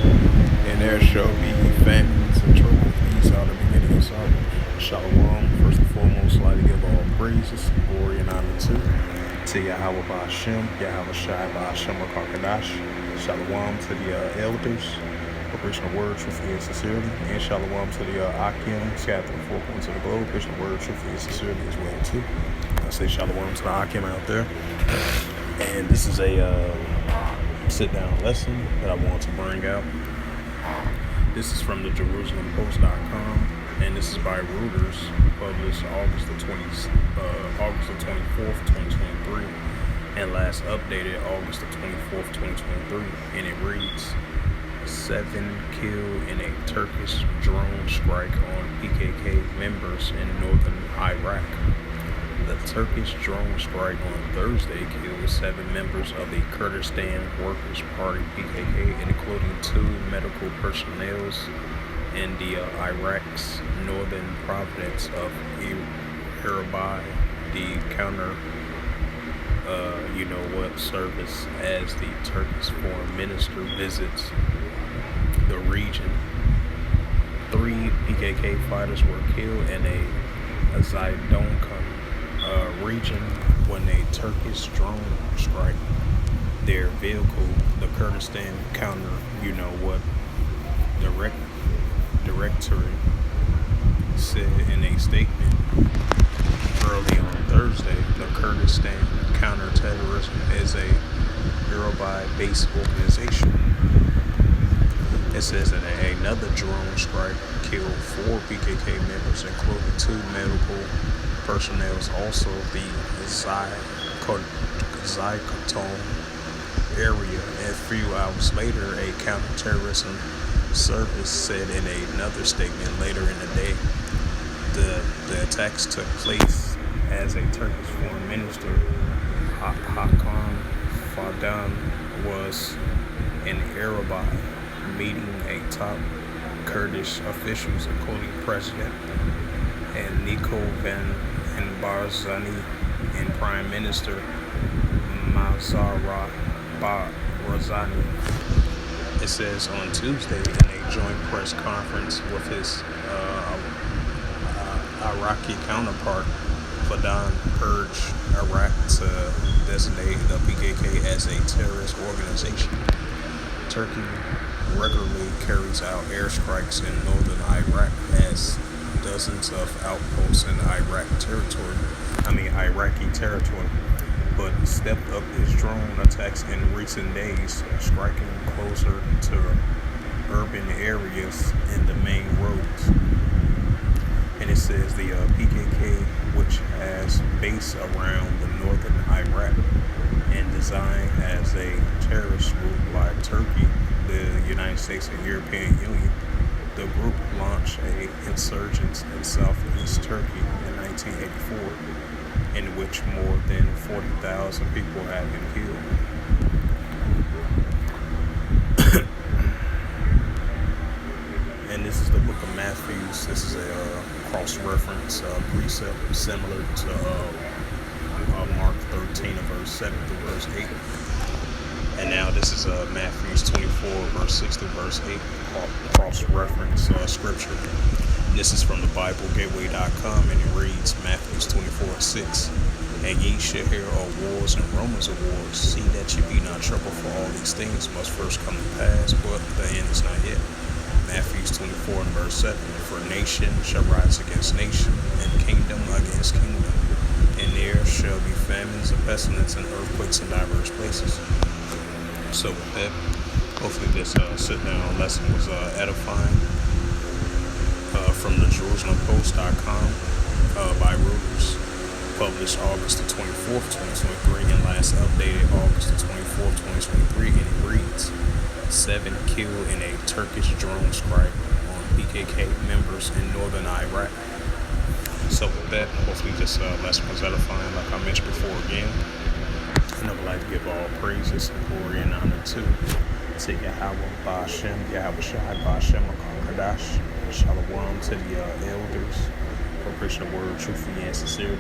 And there shall be famines and trouble. These are the beginning of sorrow. Shalom. First and foremost, I'd like to give all praises, glory, and honor to Yahweh Ba'Shem, Yahweh Shai Ba'Shem Akakadash. Shalom to the elders, preaching the word truthfully and sincerely. And shalom to the Akim, scattered through the four corners of the globe, preaching the word truthfully and sincerely as well too. I say shalom to the Akim out there. And this is a sit-down lesson that I want to bring out. This is from the JerusalemPost.com, and this is by Reuters, published August the 24th, 2023, and last updated August the 24th, 2023, and it reads, 7 killed in a Turkish drone strike on PKK members in northern Iraq. The Turkish drone strike on Thursday killed 7 members of the Kurdistan Workers' Party (PKK), including 2 medical personnel in the Iraq's northern province of Erbil. The counter, service as the Turkish foreign minister visits the region. 3 PKK fighters were killed in a Zaydankan region when a Turkish drone struck their vehicle. The Kurdistan counter, directory said in a statement early on Thursday. The Kurdistan counterterrorism is a Erbil-based organization. It says that another drone strike killed 4 PKK members, including 2 medical personnel. Also, the Zykoton area. A few hours later, a counterterrorism service said in another statement later in the day, the attacks took place as a Turkish foreign minister, Hakan Fidan, was in Erbil meeting a top Kurdish officials, including President and Niko Van Barzani and Prime Minister Mazara Barzani. It says on Tuesday in a joint press conference with his Iraqi counterpart, Fidan urged Iraq to designate the PKK as a terrorist organization. Turkey regularly carries out airstrikes in northern Iraq, as dozens of outposts in Iraqi territory, but stepped up its drone attacks in recent days, striking closer to urban areas and the main roads. And it says the PKK, which has base around the northern Iraq and designed as a terrorist group by Turkey, the United States and European Union. The group launched an insurgence in southeast Turkey in 1984, in which more than 40,000 people have been killed. And this is the book of Matthew. This is a cross-reference precept similar to Mark 13, verse 7 through verse 8. And now this is Matthew 24, verse 6 through verse 8, cross-reference scripture. This is from the BibleGateway.com, and it reads Matthew 24, 6. And ye shall hear of wars and rumors of wars. See that ye be not troubled, for all these things must first come to pass, but the end is not yet. Matthew 24 and verse 7. For nation shall rise against nation, and kingdom against kingdom. And there shall be famines and pestilence and earthquakes in diverse places. So with that, hopefully this sit-down lesson was edifying. From the JerusalemPost.com by Reuters, published August the 24th, 2023, and last updated August the 24th, 2023, and it reads, 7 killed in a Turkish drone strike on PKK members in northern Iraq. So with that, hopefully this lesson was edifying, like I mentioned before again. And I would like to give all praises and glory and honor to Yahweh Ba'Shem, Yahweh Shai Ba'Shem Akakadash. Shalom to the elders for preaching the word truthfully and sincerely.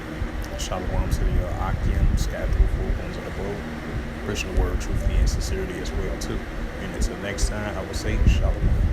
Shalom to the Akim, scattered through the four corners of the globe, preaching the word truthfully and sincerely as well too. And until next time, I will say shalom.